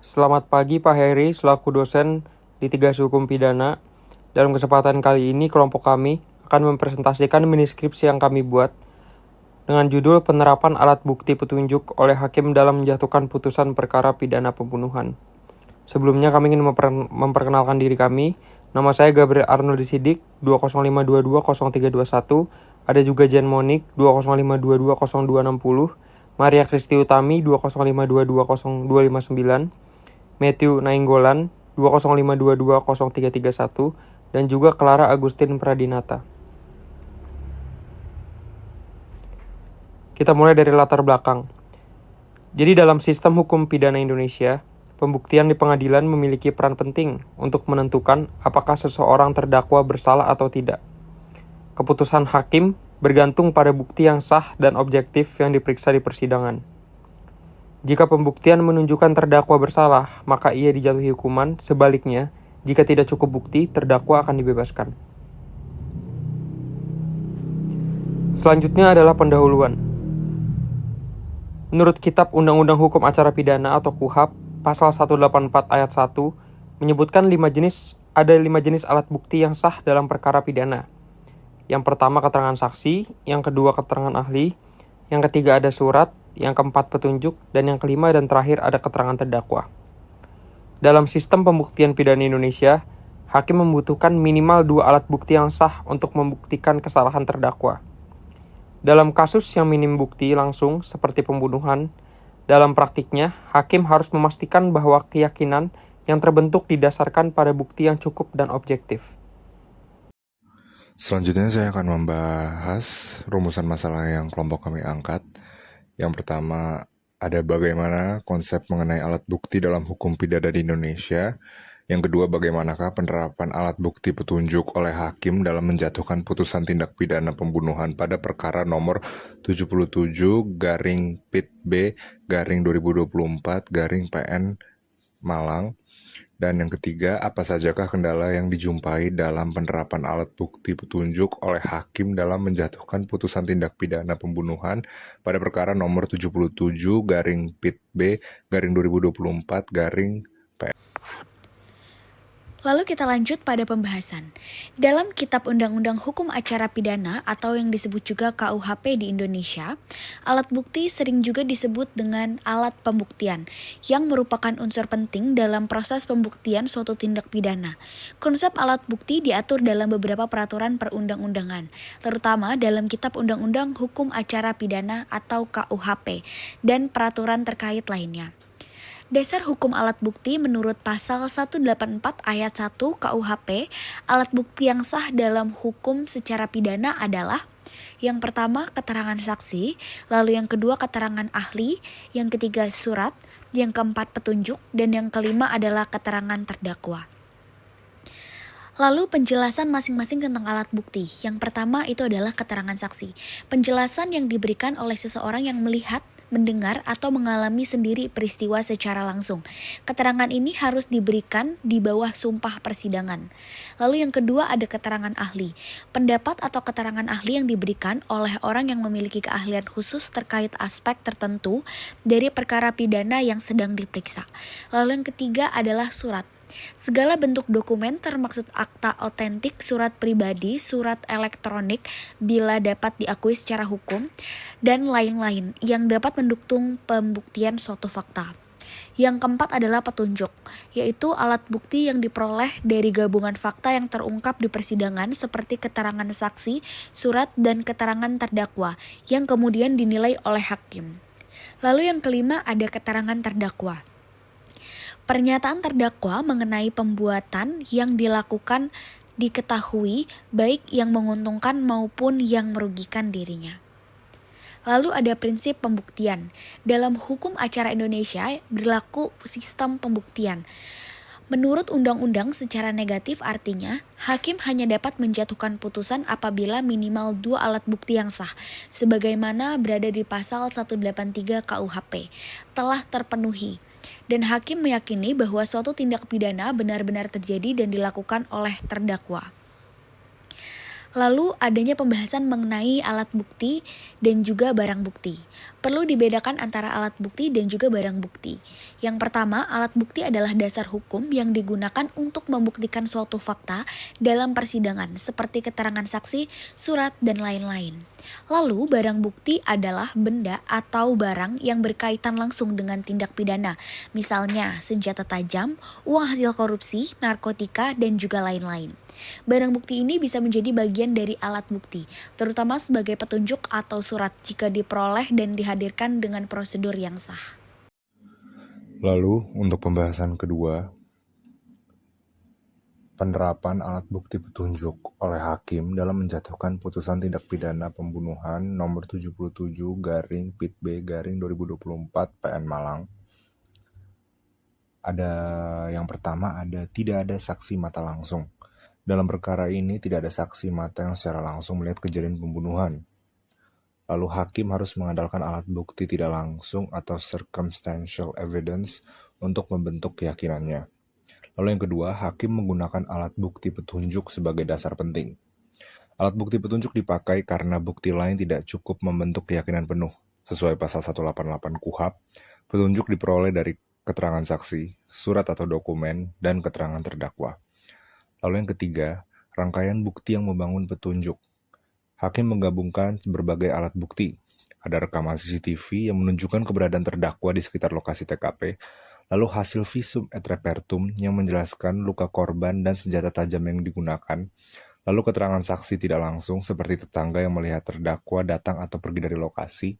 Selamat pagi Pak Heri, selaku dosen litigasi hukum pidana. Dalam kesempatan kali ini, kelompok kami akan mempresentasikan mini skripsi yang kami buat dengan judul Penerapan Alat Bukti Petunjuk oleh Hakim dalam Menjatuhkan Putusan Perkara Pidana Pembunuhan. Sebelumnya kami ingin memperkenalkan diri kami. Nama saya Gabriel Arnold Sidik, 205220321. Ada juga Jen Monik, 205220260. Maria Kristi Utami, 205220259. Matthew Nainggolan, 205220331. Dan juga Clara Agustin Pradinata. Kita mulai dari latar belakang. Jadi dalam sistem hukum pidana Indonesia, pembuktian di pengadilan memiliki peran penting untuk menentukan apakah seseorang terdakwa bersalah atau tidak. Keputusan hakim bergantung pada bukti yang sah dan objektif yang diperiksa di persidangan. Jika pembuktian menunjukkan terdakwa bersalah, maka ia dijatuhi hukuman. Sebaliknya, jika tidak cukup bukti, terdakwa akan dibebaskan. Selanjutnya adalah pendahuluan. Menurut Kitab Undang-Undang Hukum Acara Pidana atau KUHAP, pasal 184 ayat 1 menyebutkan ada 5 jenis alat bukti yang sah dalam perkara pidana. Yang pertama keterangan saksi, yang kedua keterangan ahli, yang ketiga ada surat, yang keempat petunjuk, dan yang kelima dan terakhir ada keterangan terdakwa. Dalam sistem pembuktian pidana Indonesia, hakim membutuhkan minimal 2 alat bukti yang sah untuk membuktikan kesalahan terdakwa. Dalam kasus yang minim bukti langsung seperti pembunuhan, dalam praktiknya, hakim harus memastikan bahwa keyakinan yang terbentuk didasarkan pada bukti yang cukup dan objektif. Selanjutnya saya akan membahas rumusan masalah yang kelompok kami angkat. Yang pertama, ada bagaimana konsep mengenai alat bukti dalam hukum pidana di Indonesia. Yang kedua, bagaimanakah penerapan alat bukti petunjuk oleh hakim dalam menjatuhkan putusan tindak pidana pembunuhan pada perkara nomor 77/PIT-B/2024/PN Malang. Dan yang ketiga, apa sajakah kendala yang dijumpai dalam penerapan alat bukti petunjuk oleh hakim dalam menjatuhkan putusan tindak pidana pembunuhan pada perkara nomor 77/PIT-B/2024/PN. Lalu kita lanjut pada pembahasan. Dalam Kitab Undang-Undang Hukum Acara Pidana atau yang disebut juga KUHP di Indonesia, alat bukti sering juga disebut dengan alat pembuktian yang merupakan unsur penting dalam proses pembuktian suatu tindak pidana. Konsep alat bukti diatur dalam beberapa peraturan perundang-undangan, terutama dalam Kitab Undang-Undang Hukum Acara Pidana atau KUHP dan peraturan terkait lainnya. Dasar hukum alat bukti menurut pasal 184 ayat 1 KUHP, alat bukti yang sah dalam hukum secara pidana adalah yang pertama keterangan saksi, lalu yang kedua keterangan ahli, yang ketiga surat, yang keempat petunjuk, dan yang kelima adalah keterangan terdakwa. Lalu penjelasan masing-masing tentang alat bukti. Yang pertama itu adalah keterangan saksi. Penjelasan yang diberikan oleh seseorang yang melihat, mendengar, atau mengalami sendiri peristiwa secara langsung. Keterangan ini harus diberikan di bawah sumpah persidangan. Lalu yang kedua ada keterangan ahli. Pendapat atau keterangan ahli yang diberikan oleh orang yang memiliki keahlian khusus terkait aspek tertentu dari perkara pidana yang sedang diperiksa. Lalu yang ketiga adalah surat. Segala bentuk dokumen termaksud akta otentik, surat pribadi, surat elektronik bila dapat diakui secara hukum, dan lain-lain yang dapat mendukung pembuktian suatu fakta. Yang keempat adalah petunjuk, yaitu alat bukti yang diperoleh dari gabungan fakta yang terungkap di persidangan seperti keterangan saksi, surat, dan keterangan terdakwa yang kemudian dinilai oleh hakim. Lalu yang kelima ada keterangan terdakwa. Pernyataan terdakwa mengenai pembuatan yang dilakukan diketahui baik yang menguntungkan maupun yang merugikan dirinya. Lalu ada prinsip pembuktian. Dalam hukum acara Indonesia berlaku sistem pembuktian. Menurut undang-undang secara negatif artinya, hakim hanya dapat menjatuhkan putusan apabila minimal 2 alat bukti yang sah, sebagaimana berada di pasal 183 KUHP, telah terpenuhi. Dan hakim meyakini bahwa suatu tindak pidana benar-benar terjadi dan dilakukan oleh terdakwa. Lalu adanya pembahasan mengenai alat bukti dan juga barang bukti. Perlu dibedakan antara alat bukti dan juga barang bukti. Yang pertama, alat bukti adalah dasar hukum yang digunakan untuk membuktikan suatu fakta dalam persidangan, seperti keterangan saksi, surat, dan lain-lain. Lalu, barang bukti adalah benda atau barang yang berkaitan langsung dengan tindak pidana, misalnya senjata tajam, uang hasil korupsi, narkotika, dan juga lain-lain. Barang bukti ini bisa menjadi bagian dari alat bukti, terutama sebagai petunjuk atau surat jika diperoleh dan dihadirkan dengan prosedur yang sah. Lalu, untuk pembahasan kedua, penerapan alat bukti petunjuk oleh hakim dalam menjatuhkan putusan tindak pidana pembunuhan nomor 77-PIT-B-2024 PN Malang. Yang pertama tidak ada saksi mata langsung. Dalam perkara ini tidak ada saksi mata yang secara langsung melihat kejadian pembunuhan. Lalu hakim harus mengandalkan alat bukti tidak langsung atau circumstantial evidence untuk membentuk keyakinannya. Lalu yang kedua, hakim menggunakan alat bukti petunjuk sebagai dasar penting. Alat bukti petunjuk dipakai karena bukti lain tidak cukup membentuk keyakinan penuh. Sesuai pasal 188 KUHP, petunjuk diperoleh dari keterangan saksi, surat atau dokumen, dan keterangan terdakwa. Lalu yang ketiga, rangkaian bukti yang membangun petunjuk. Hakim menggabungkan berbagai alat bukti. Ada rekaman CCTV yang menunjukkan keberadaan terdakwa di sekitar lokasi TKP, lalu hasil visum et repertum yang menjelaskan luka korban dan senjata tajam yang digunakan, lalu keterangan saksi tidak langsung seperti tetangga yang melihat terdakwa datang atau pergi dari lokasi,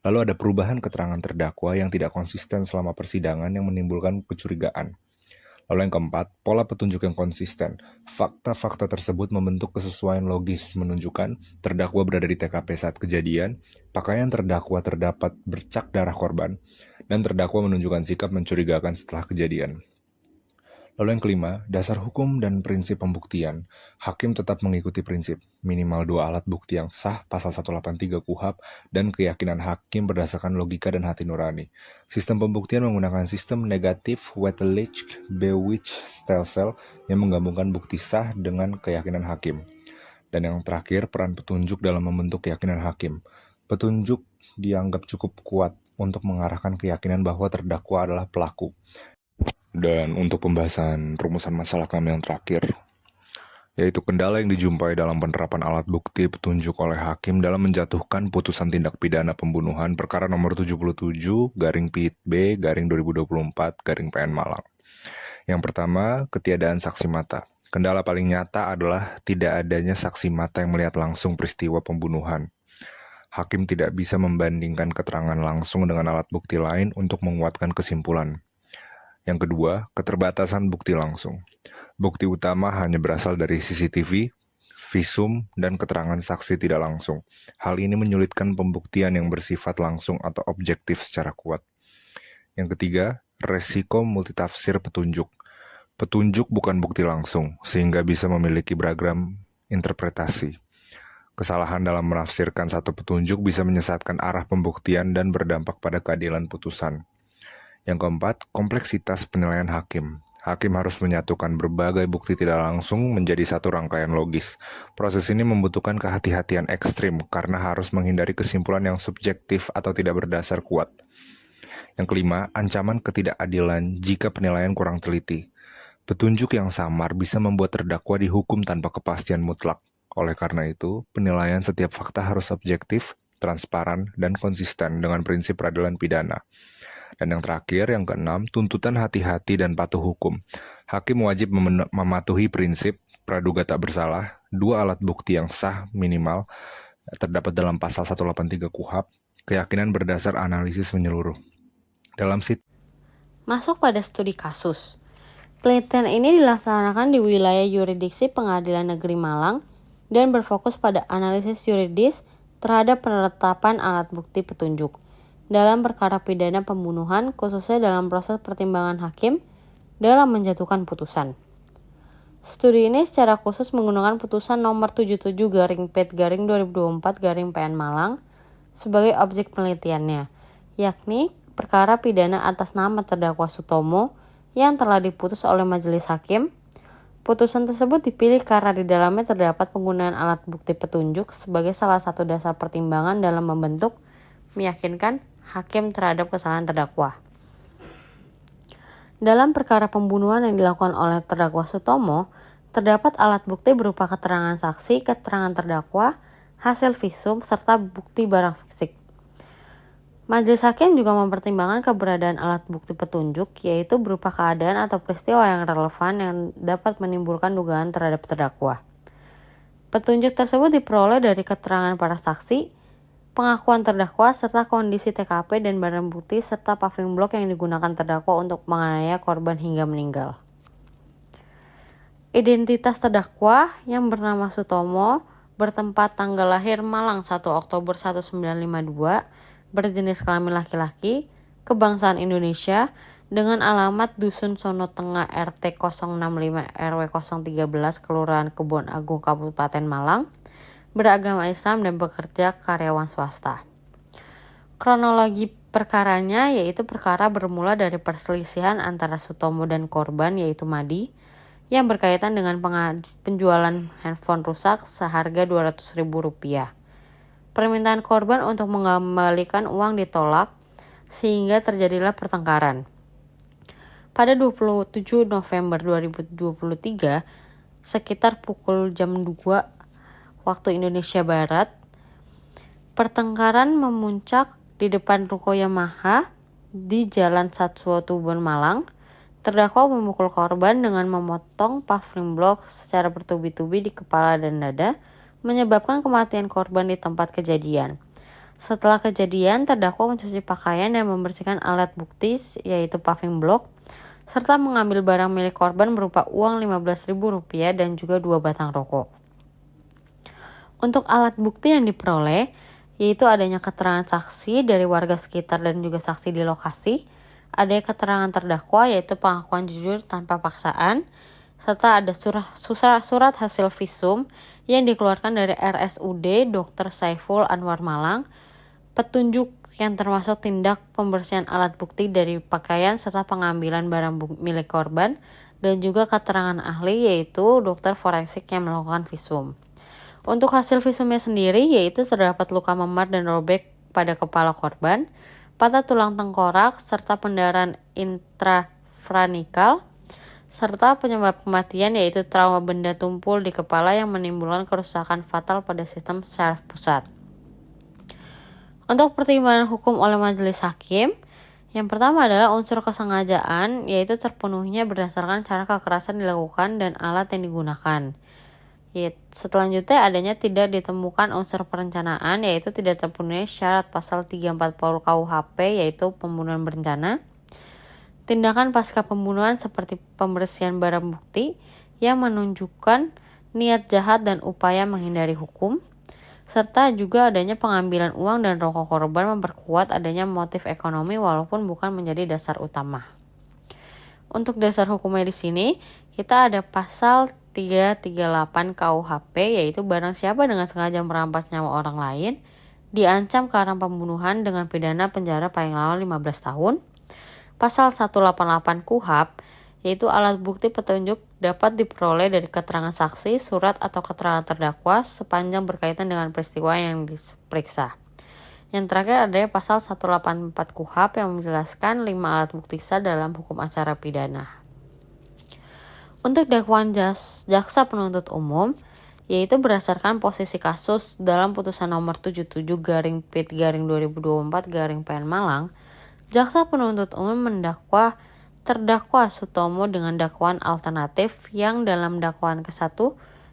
lalu ada perubahan keterangan terdakwa yang tidak konsisten selama persidangan yang menimbulkan kecurigaan. Lalu yang keempat, pola petunjuk yang konsisten. Fakta-fakta tersebut membentuk kesesuaian logis menunjukkan terdakwa berada di TKP saat kejadian, pakaian terdakwa terdapat bercak darah korban, dan terdakwa menunjukkan sikap mencurigakan setelah kejadian. Lalu yang kelima, dasar hukum dan prinsip pembuktian. Hakim tetap mengikuti prinsip minimal 2 alat bukti yang sah pasal 183 KUHP dan keyakinan hakim berdasarkan logika dan hati nurani. Sistem pembuktian menggunakan sistem negatif Wettelich Bewich Stelsel yang menggabungkan bukti sah dengan keyakinan hakim. Dan yang terakhir, peran petunjuk dalam membentuk keyakinan hakim. Petunjuk dianggap cukup kuat untuk mengarahkan keyakinan bahwa terdakwa adalah pelaku. Dan untuk pembahasan rumusan masalah kami yang terakhir, yaitu kendala yang dijumpai dalam penerapan alat bukti petunjuk oleh hakim dalam menjatuhkan putusan tindak pidana pembunuhan perkara nomor 77-PIT-B-2024-PN Malang. Yang pertama, ketiadaan saksi mata. Kendala paling nyata adalah tidak adanya saksi mata yang melihat langsung peristiwa pembunuhan. Hakim tidak bisa membandingkan keterangan langsung dengan alat bukti lain untuk menguatkan kesimpulan. Yang kedua, keterbatasan bukti langsung. Bukti utama hanya berasal dari CCTV, visum, dan keterangan saksi tidak langsung. Hal ini menyulitkan pembuktian yang bersifat langsung atau objektif secara kuat. Yang ketiga, resiko multitafsir petunjuk. Petunjuk bukan bukti langsung, sehingga bisa memiliki beragam interpretasi. Kesalahan dalam menafsirkan satu petunjuk bisa menyesatkan arah pembuktian dan berdampak pada keadilan putusan. Yang keempat, kompleksitas penilaian hakim. Hakim harus menyatukan berbagai bukti tidak langsung menjadi satu rangkaian logis. Proses ini membutuhkan kehati-hatian ekstrim karena harus menghindari kesimpulan yang subjektif atau tidak berdasar kuat. Yang kelima, ancaman ketidakadilan jika penilaian kurang teliti. Petunjuk yang samar bisa membuat terdakwa dihukum tanpa kepastian mutlak. Oleh karena itu, penilaian setiap fakta harus objektif, transparan, dan konsisten dengan prinsip peradilan pidana. Dan yang terakhir, yang keenam, tuntutan hati-hati dan patuh hukum. Hakim wajib mematuhi prinsip praduga tak bersalah, 2 alat bukti yang sah minimal, terdapat dalam pasal 183 KUHP, keyakinan berdasar analisis menyeluruh. Masuk pada studi kasus. Penelitian ini dilaksanakan di wilayah yurisdiksi Pengadilan Negeri Malang dan berfokus pada analisis yuridis terhadap penetapan alat bukti petunjuk dalam perkara pidana pembunuhan, khususnya dalam proses pertimbangan hakim dalam menjatuhkan putusan. Studi ini secara khusus menggunakan putusan nomor 77-PIT-2024-PN Malang sebagai objek penelitiannya, yakni perkara pidana atas nama terdakwa Sutomo yang telah diputus oleh majelis hakim Putusan tersebut dipilih karena di dalamnya terdapat penggunaan alat bukti petunjuk sebagai salah satu dasar pertimbangan dalam membentuk, meyakinkan hakim terhadap kesalahan terdakwa. Dalam perkara pembunuhan yang dilakukan oleh terdakwa Sutomo, terdapat alat bukti berupa keterangan saksi, keterangan terdakwa, hasil visum, serta bukti barang fisik. Majelis hakim juga mempertimbangkan keberadaan alat bukti petunjuk, yaitu berupa keadaan atau peristiwa yang relevan yang dapat menimbulkan dugaan terhadap terdakwa. Petunjuk tersebut diperoleh dari keterangan para saksi, pengakuan terdakwa, serta kondisi TKP dan barang bukti serta paving block yang digunakan terdakwa untuk menganiaya korban hingga meninggal. Identitas terdakwa yang bernama Sutomo bertempat tanggal lahir Malang 1 Oktober 1952, berjenis kelamin laki-laki, kebangsaan Indonesia, dengan alamat Dusun Sono Tengah RT 065 RW 013 Kelurahan Kebon Agung Kabupaten Malang, beragama Islam dan bekerja karyawan swasta. Kronologi perkaranya yaitu perkara bermula dari perselisihan antara Sutomo dan korban yaitu Madi yang berkaitan dengan penjualan handphone rusak seharga Rp200.000. Permintaan korban untuk mengembalikan uang ditolak sehingga terjadilah pertengkaran. Pada 27 November 2023, sekitar pukul jam 2 waktu Indonesia Barat, pertengkaran memuncak di depan ruko Yamaha di Jalan Satsuo Tubun Malang. Terdakwa memukul korban dengan memotong paving block secara bertubi-tubi di kepala dan dada, menyebabkan kematian korban di tempat kejadian. Setelah kejadian, terdakwa mencuci pakaian dan membersihkan alat bukti yaitu paving block, serta mengambil barang milik korban berupa uang Rp15.000 dan juga 2 batang rokok. Untuk alat bukti yang diperoleh, yaitu adanya keterangan saksi dari warga sekitar dan juga saksi di lokasi, adanya keterangan terdakwa yaitu pengakuan jujur tanpa paksaan, serta ada surat hasil visum yang dikeluarkan dari RSUD Dr. Saiful Anwar Malang, petunjuk yang termasuk tindak pembersihan alat bukti dari pakaian serta pengambilan barang milik korban, dan juga keterangan ahli yaitu dokter forensik yang melakukan visum. Untuk hasil visumnya sendiri yaitu terdapat luka memar dan robek pada kepala korban, patah tulang tengkorak, serta pendarahan intrafranikal, serta penyebab kematian yaitu trauma benda tumpul di kepala yang menimbulkan kerusakan fatal pada sistem syaraf pusat. Untuk pertimbangan hukum oleh majelis hakim, yang pertama adalah unsur kesengajaan, yaitu terpenuhinya berdasarkan cara kekerasan dilakukan dan alat yang digunakan. Selanjutnya adanya tidak ditemukan unsur perencanaan, yaitu tidak terpenuhi syarat pasal 340 KUHP yaitu pembunuhan berencana. Tindakan pasca pembunuhan seperti pembersihan barang bukti yang menunjukkan niat jahat dan upaya menghindari hukum, serta juga adanya pengambilan uang dan rokok korban memperkuat adanya motif ekonomi walaupun bukan menjadi dasar utama. Untuk dasar hukumnya di sini, kita ada pasal 338 KUHP yaitu barang siapa dengan sengaja merampas nyawa orang lain diancam karena pembunuhan dengan pidana penjara paling lama 15 tahun. Pasal 188 KUHP yaitu alat bukti petunjuk dapat diperoleh dari keterangan saksi, surat atau keterangan terdakwa sepanjang berkaitan dengan peristiwa yang diperiksa. Yang terakhir ada pasal 184 KUHP yang menjelaskan 5 alat bukti sah dalam hukum acara pidana. Untuk dakwaan jaksa penuntut umum yaitu berdasarkan posisi kasus dalam putusan nomor 77/P/2024/PN Malang, jaksa penuntut umum mendakwa terdakwa Sutomo dengan dakwaan alternatif yang dalam dakwaan ke-1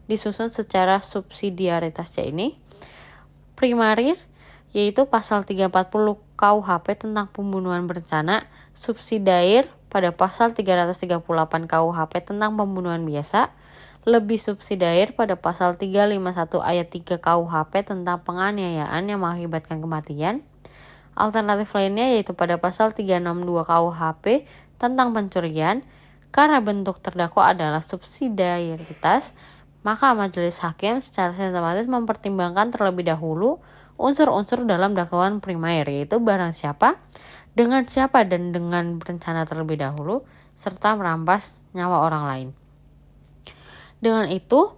disusun secara subsidiaritasnya ini. Primarir yaitu pasal 340 KUHP tentang pembunuhan berencana, subsidiair pada pasal 338 KUHP tentang pembunuhan biasa, lebih subsidiair pada pasal 351 ayat 3 KUHP tentang penganiayaan yang mengakibatkan kematian. Alternatif lainnya yaitu pada pasal 362 KUHP tentang pencurian. Karena bentuk terdakwa adalah subsidiaritas, maka majelis hakim secara sistematis mempertimbangkan terlebih dahulu unsur-unsur dalam dakwaan primer yaitu barang siapa, dengan siapa dan dengan berencana terlebih dahulu, serta merampas nyawa orang lain. Dengan itu,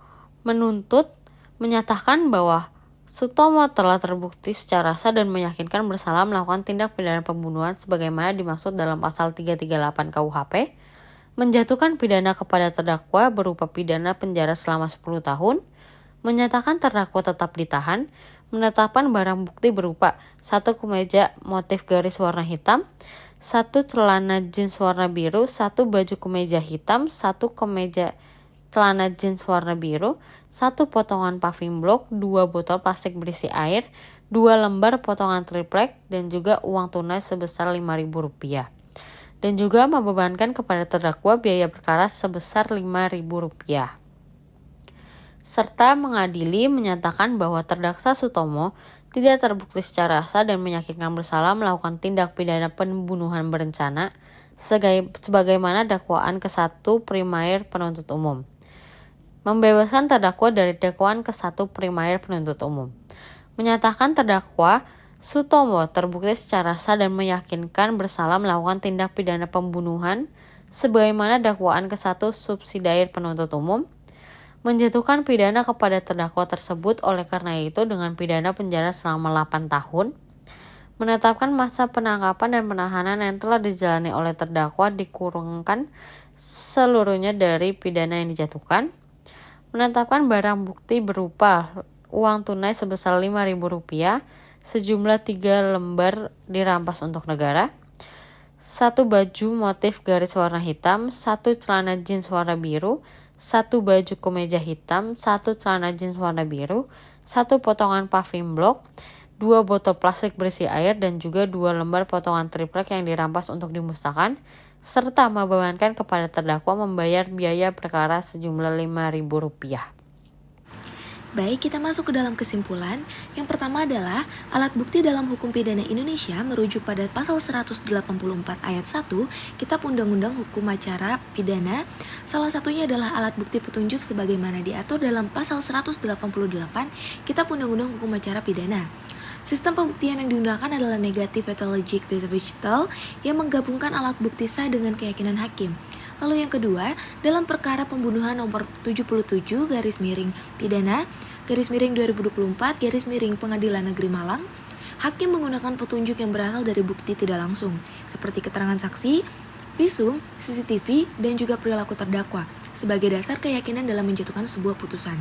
menyatakan bahwa Sutomo telah terbukti secara sah dan meyakinkan bersalah melakukan tindak pidana pembunuhan sebagaimana dimaksud dalam pasal 338 KUHP, menjatuhkan pidana kepada terdakwa berupa pidana penjara selama 10 tahun, menyatakan terdakwa tetap ditahan, menetapkan barang bukti berupa 1 kemeja motif garis warna hitam, 1 celana jeans warna biru, 1 baju kemeja hitam, 1 kemeja celana jeans warna biru, 1 potongan paving block, 2 botol plastik berisi air, 2 lembar potongan triplek, dan juga uang tunai sebesar Rp5.000. Dan juga membebankan kepada terdakwa biaya perkara sebesar Rp5.000. Serta mengadili menyatakan bahwa terdakwa Sutomo tidak terbukti secara sah dan meyakinkan bersalah melakukan tindak pidana pembunuhan berencana sebagaimana dakwaan ke-1 primair penuntut umum. Membebaskan terdakwa dari dakwaan ke-1 primair penuntut umum. Menyatakan terdakwa Sutomo terbukti secara sah dan meyakinkan bersalah melakukan tindak pidana pembunuhan sebagaimana dakwaan ke-1 subsidiar penuntut umum. Menjatuhkan pidana kepada terdakwa tersebut oleh karena itu dengan pidana penjara selama 8 tahun. Menetapkan masa penangkapan dan penahanan yang telah dijalani oleh terdakwa dikurangkan seluruhnya dari pidana yang dijatuhkan. Menetapkan barang bukti berupa uang tunai sebesar Rp5.000, sejumlah 3 lembar dirampas untuk negara, 1 baju motif garis warna hitam, 1 celana jeans warna biru, 1 baju kemeja hitam, 1 celana jeans warna biru, 1 potongan paving block, 2 botol plastik berisi air, dan juga 2 lembar potongan triplek yang dirampas untuk dimusnahkan, serta membebankan kepada terdakwa membayar biaya perkara sejumlah Rp5.000. Baik, kita masuk ke dalam kesimpulan. Yang pertama adalah alat bukti dalam hukum pidana Indonesia merujuk pada pasal 184 ayat 1 Kitab Undang-Undang Hukum Acara Pidana. Salah satunya adalah alat bukti petunjuk sebagaimana diatur dalam pasal 188 Kitab Undang-Undang Hukum Acara Pidana. Sistem pembuktian yang digunakan adalah negative pathologic digital yang menggabungkan alat bukti sah dengan keyakinan hakim. Lalu yang kedua, dalam perkara pembunuhan nomor 77 garis miring pidana garis miring 2024 garis miring Pengadilan Negeri Malang, hakim menggunakan petunjuk yang berasal dari bukti tidak langsung seperti keterangan saksi, visum, CCTV, dan juga perilaku terdakwa sebagai dasar keyakinan dalam menjatuhkan sebuah putusan.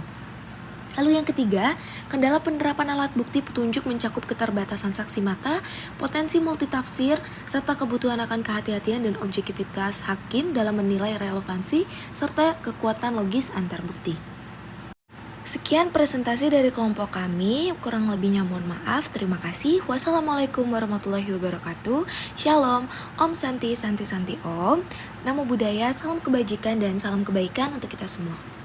Lalu yang ketiga, kendala penerapan alat bukti petunjuk mencakup keterbatasan saksi mata, potensi multitafsir, serta kebutuhan akan kehati-hatian dan objektivitas hakim dalam menilai relevansi, serta kekuatan logis antar bukti. Sekian presentasi dari kelompok kami, kurang lebihnya mohon maaf, terima kasih. Wassalamualaikum warahmatullahi wabarakatuh. Shalom, Om Santi Santi Santi Om. Namo Buddhaya, salam kebajikan dan salam kebaikan untuk kita semua.